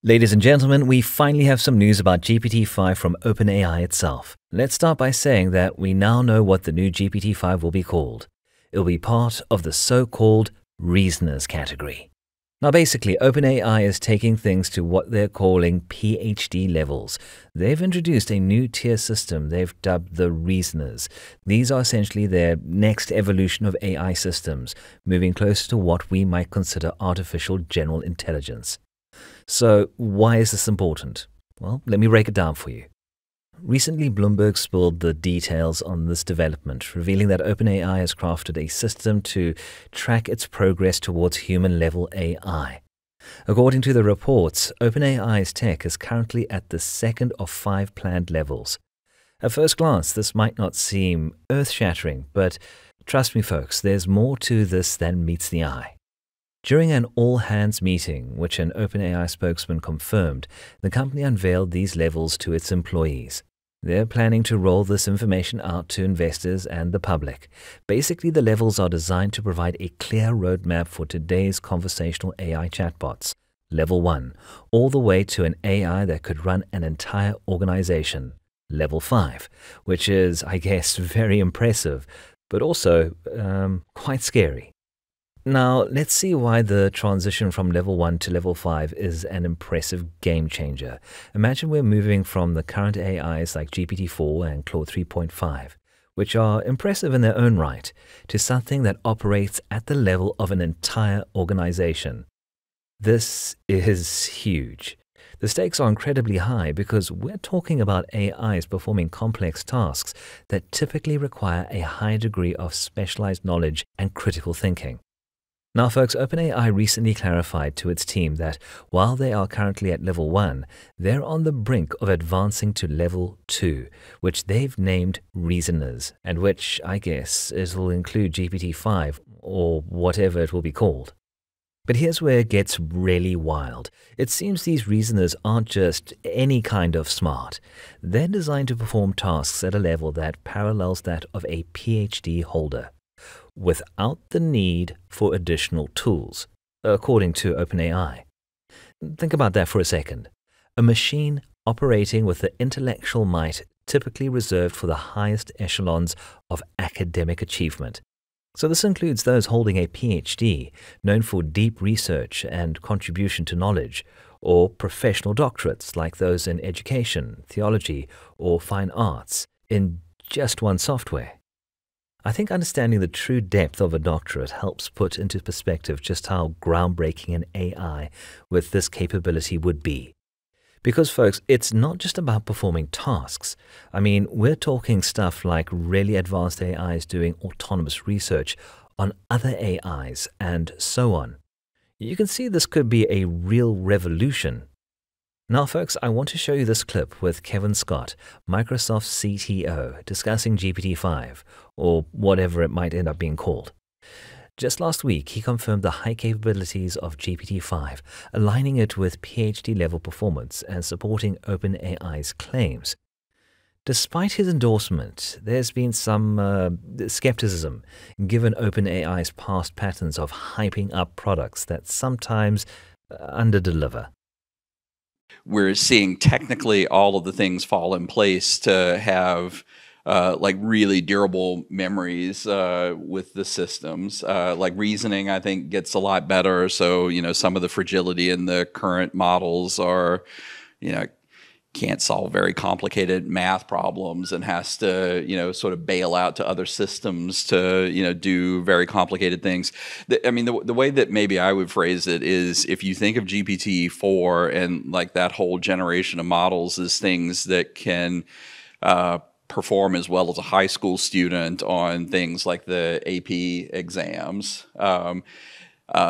Ladies and gentlemen, we finally have some news about GPT-5 from OpenAI itself. Let's start by saying that we now know what the new GPT-5 will be called. It will be part of the so-called reasoners category. Now basically, OpenAI is taking things to what they're calling PhD levels. They've introduced a new tier system they've dubbed the reasoners. These are essentially their next evolution of AI systems, moving closer to what we might consider artificial general intelligence. So why is this important? Well, let me break it down for you. Recently, Bloomberg spilled the details on this development, revealing that OpenAI has crafted a system to track its progress towards human-level AI. According to the reports, OpenAI's tech is currently at the second of 5 planned levels. At first glance, this might not seem earth-shattering, but trust me folks, there's more to this than meets the eye. During an all-hands meeting, which an OpenAI spokesman confirmed, the company unveiled these levels to its employees. They're planning to roll this information out to investors and the public. Basically, the levels are designed to provide a clear roadmap for today's conversational AI chatbots. Level 1, all the way to an AI that could run an entire organization. Level 5, which is, I guess, very impressive, but also quite scary. Now, let's see why the transition from level 1 to level 5 is an impressive game changer. Imagine we're moving from the current AIs like GPT-4 and Claude 3.5, which are impressive in their own right, to something that operates at the level of an entire organization. This is huge. The stakes are incredibly high because we're talking about AIs performing complex tasks that typically require a high degree of specialized knowledge and critical thinking. Now folks, OpenAI recently clarified to its team that while they are currently at level 1, they're on the brink of advancing to level 2, which they've named reasoners, and which, I guess, it will include GPT-5 or whatever it will be called. But here's where it gets really wild. It seems these reasoners aren't just any kind of smart. They're designed to perform tasks at a level that parallels that of a PhD holder, without the need for additional tools, according to OpenAI. Think about that for a second. A machine operating with the intellectual might typically reserved for the highest echelons of academic achievement. So this includes those holding a PhD, known for deep research and contribution to knowledge, or professional doctorates like those in education, theology, or fine arts, in just one software. I think understanding the true depth of a doctorate helps put into perspective just how groundbreaking an AI with this capability would be. Because folks, it's not just about performing tasks. I mean, we're talking stuff like really advanced AIs doing autonomous research on other AIs and so on. You can see this could be a real revolution. Now folks, I want to show you this clip with Kevin Scott, Microsoft's CTO, discussing GPT-5, or whatever it might end up being called. Just last week, he confirmed the high capabilities of GPT-5, aligning it with PhD-level performance and supporting OpenAI's claims. Despite his endorsement, there's been some skepticism, given OpenAI's past patterns of hyping up products that sometimes underdeliver. We're seeing technically all of the things fall in place to have like really durable memories with the systems. Like reasoning, I think, gets a lot better. So, some of the fragility in the current models are, can't solve very complicated math problems and has to, sort of bail out to other systems to, do very complicated things. The way that maybe I would phrase it is if you think of GPT-4 and like that whole generation of models as things that can perform as well as a high school student on things like the AP exams.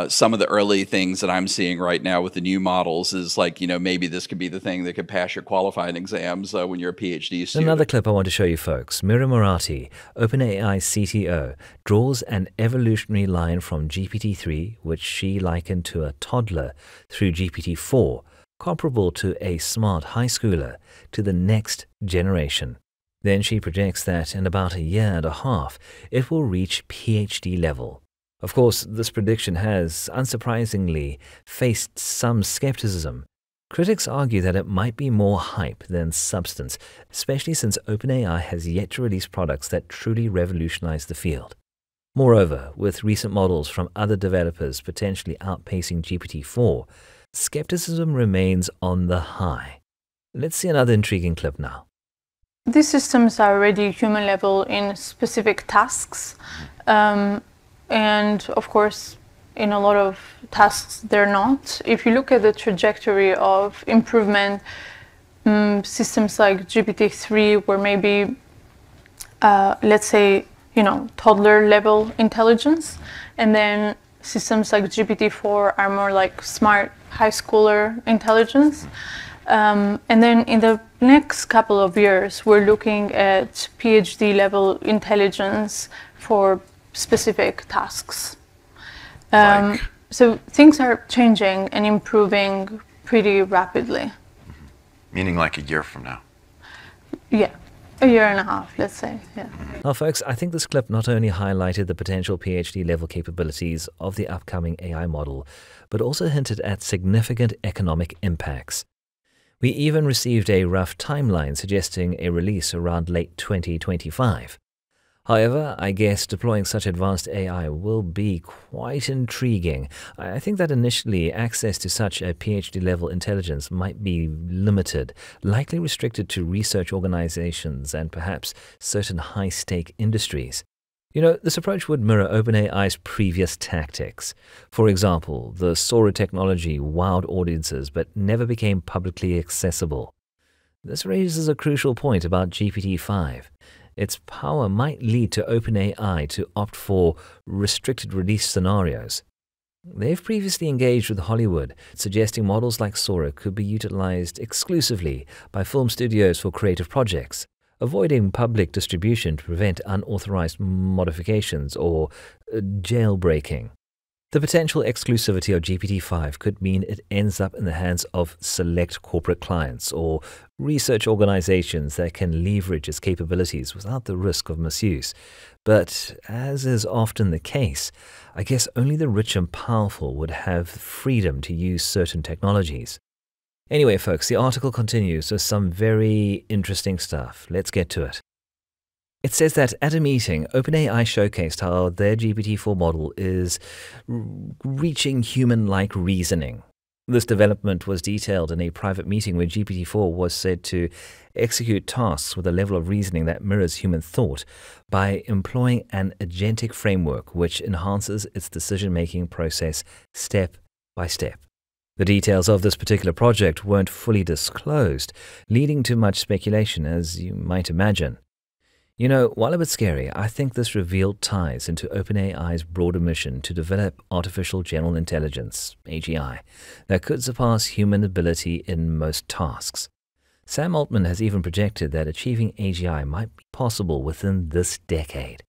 Some of the early things that I'm seeing right now with the new models is like, maybe this could be the thing that could pass your qualifying exams when you're a PhD student. Another clip I want to show you folks. Mira Murati, OpenAI's CTO, draws an evolutionary line from GPT-3, which she likened to a toddler, through GPT-4, comparable to a smart high schooler, to the next generation. Then she projects that in about a year and a half, it will reach PhD level. Of course, this prediction has, unsurprisingly, faced some skepticism. Critics argue that it might be more hype than substance, especially since OpenAI has yet to release products that truly revolutionize the field. Moreover, with recent models from other developers potentially outpacing GPT-4, skepticism remains on the high. Let's see another intriguing clip now. These systems are already human level in specific tasks, and of course, in a lot of tasks, they're not. If you look at the trajectory of improvement, systems like GPT-3 were maybe, let's say, toddler level intelligence, and then systems like GPT-4 are more like smart high schooler intelligence. And then in the next couple of years, we're looking at PhD level intelligence for specific tasks. So things are changing and improving pretty rapidly. Meaning like a year from now? Yeah, a year and a half, let's say. Yeah. Now, folks, I think this clip not only highlighted the potential PhD level capabilities of the upcoming AI model, but also hinted at significant economic impacts. We even received a rough timeline suggesting a release around late 2025. However, I guess deploying such advanced AI will be quite intriguing. I think that initially access to such a PhD-level intelligence might be limited, likely restricted to research organizations and perhaps certain high-stake industries. This approach would mirror OpenAI's previous tactics. For example, the Sora technology wowed audiences but never became publicly accessible. This raises a crucial point about GPT-5. Its power might lead to OpenAI to opt for restricted release scenarios. They've previously engaged with Hollywood, suggesting models like Sora could be utilized exclusively by film studios for creative projects, avoiding public distribution to prevent unauthorized modifications or jailbreaking. The potential exclusivity of GPT-5 could mean it ends up in the hands of select corporate clients or research organizations that can leverage its capabilities without the risk of misuse. But, as is often the case, I guess only the rich and powerful would have freedom to use certain technologies. Anyway, folks, the article continues with some very interesting stuff. Let's get to it. It says that at a meeting, OpenAI showcased how their GPT-4 model is reaching human-like reasoning. This development was detailed in a private meeting where GPT-4 was said to execute tasks with a level of reasoning that mirrors human thought by employing an agentic framework which enhances its decision-making process step by step. The details of this particular project weren't fully disclosed, leading to much speculation, as you might imagine. While a bit scary, I think this revealed ties into OpenAI's broader mission to develop artificial general intelligence, AGI, that could surpass human ability in most tasks. Sam Altman has even projected that achieving AGI might be possible within this decade.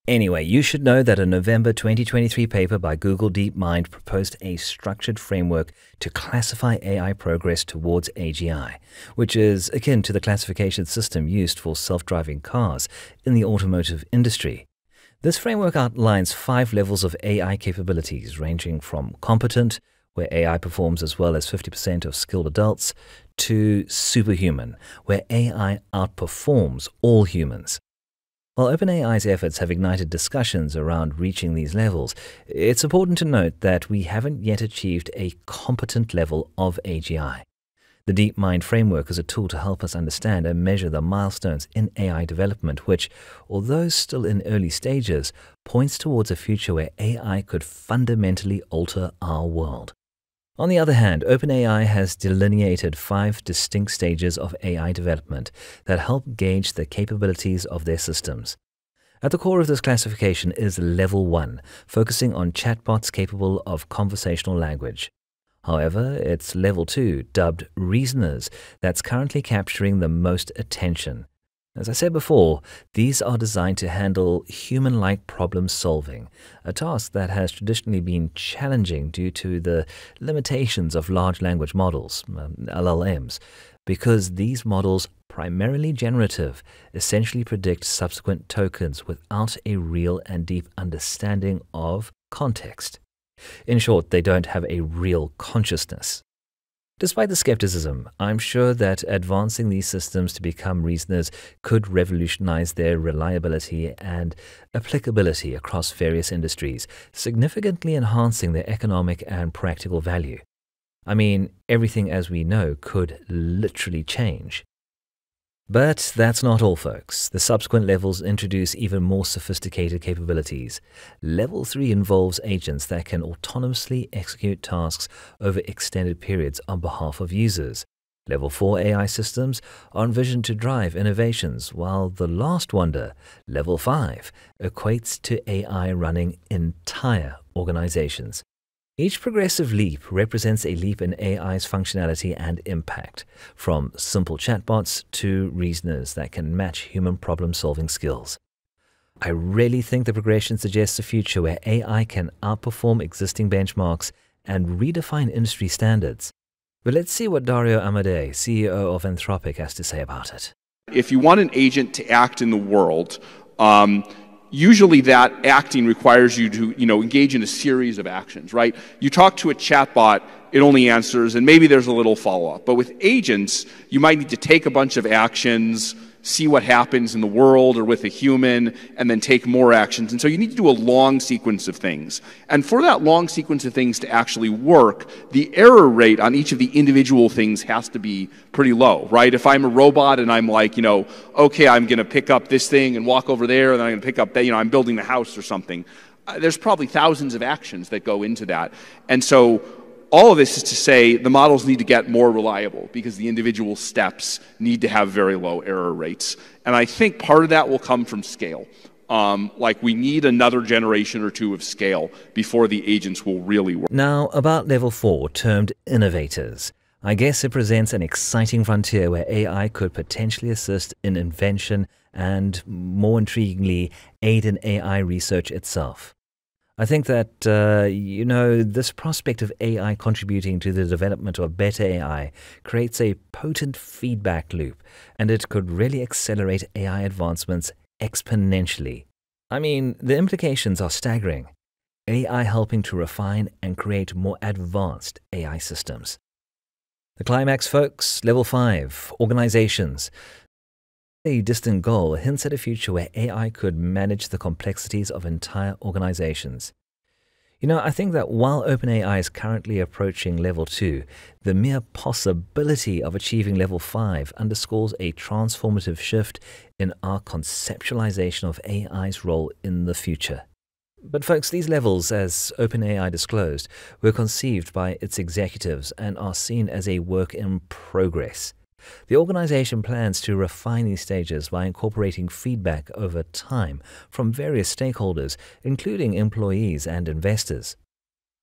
Anyway, you should know that a November 2023 paper by Google DeepMind proposed a structured framework to classify AI progress towards AGI, which is akin to the classification system used for self-driving cars in the automotive industry. This framework outlines 5 levels of AI capabilities, ranging from competent, where AI performs as well as 50% of skilled adults, to superhuman, where AI outperforms all humans. While OpenAI's efforts have ignited discussions around reaching these levels, it's important to note that we haven't yet achieved a competent level of AGI. The DeepMind framework is a tool to help us understand and measure the milestones in AI development, which, although still in early stages, points towards a future where AI could fundamentally alter our world. On the other hand, OpenAI has delineated 5 distinct stages of AI development that help gauge the capabilities of their systems. At the core of this classification is Level 1, focusing on chatbots capable of conversational language. However, it's Level 2, dubbed Reasoners, that's currently capturing the most attention. As I said before, these are designed to handle human-like problem solving, a task that has traditionally been challenging due to the limitations of large language models, LLMs, because these models, primarily generative, essentially predict subsequent tokens without a real and deep understanding of context. In short, they don't have a real consciousness. Despite the skepticism, I'm sure that advancing these systems to become reasoners could revolutionize their reliability and applicability across various industries, significantly enhancing their economic and practical value. I mean, everything as we know could literally change. But that's not all, folks. The subsequent levels introduce even more sophisticated capabilities. Level 3 involves agents that can autonomously execute tasks over extended periods on behalf of users. Level 4 AI systems are envisioned to drive innovations, while the last wonder, Level 5, equates to AI running entire organizations. Each progressive leap represents a leap in AI's functionality and impact, from simple chatbots to reasoners that can match human problem-solving skills. I really think the progression suggests a future where AI can outperform existing benchmarks and redefine industry standards. But let's see what Dario Amodei, CEO of Anthropic, has to say about it. If you want an agent to act in the world, usually that acting requires you to, engage in a series of actions, right? You talk to a chatbot, it only answers, and maybe there's a little follow-up. But with agents, you might need to take a bunch of actions, see what happens in the world or with a human, and then take more actions. And so you need to do a long sequence of things. And for that long sequence of things to actually work, the error rate on each of the individual things has to be pretty low, right? If I'm a robot and I'm like, okay, I'm going to pick up this thing and walk over there, and then I'm going to pick up that, I'm building the house or something. There's probably thousands of actions that go into that. And so all of this is to say the models need to get more reliable because the individual steps need to have very low error rates. And I think part of that will come from scale. We need another generation or two of scale before the agents will really work. Now, about Level 4, termed innovators. I guess it presents an exciting frontier where AI could potentially assist in invention and, more intriguingly, aid in AI research itself. I think that, this prospect of AI contributing to the development of better AI creates a potent feedback loop, and it could really accelerate AI advancements exponentially. I mean, the implications are staggering. AI helping to refine and create more advanced AI systems. The climax, folks, Level 5, organizations. A distant goal hints at a future where AI could manage the complexities of entire organizations. I think that while OpenAI is currently approaching Level 2, the mere possibility of achieving Level 5 underscores a transformative shift in our conceptualization of AI's role in the future. But folks, these levels, as OpenAI disclosed, were conceived by its executives and are seen as a work in progress. The organization plans to refine these stages by incorporating feedback over time from various stakeholders, including employees and investors.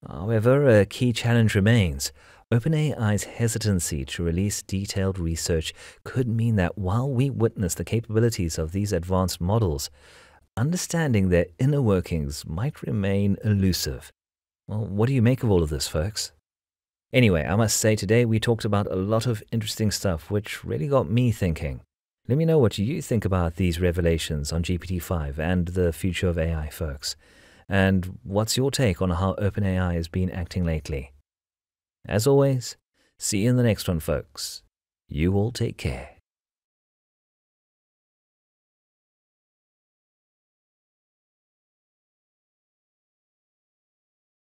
However, a key challenge remains. OpenAI's hesitancy to release detailed research could mean that while we witness the capabilities of these advanced models, understanding their inner workings might remain elusive. Well, what do you make of all of this, folks? Anyway, I must say today we talked about a lot of interesting stuff which really got me thinking. Let me know what you think about these revelations on GPT-5 and the future of AI, folks. And what's your take on how OpenAI has been acting lately? As always, see you in the next one, folks. You all take care.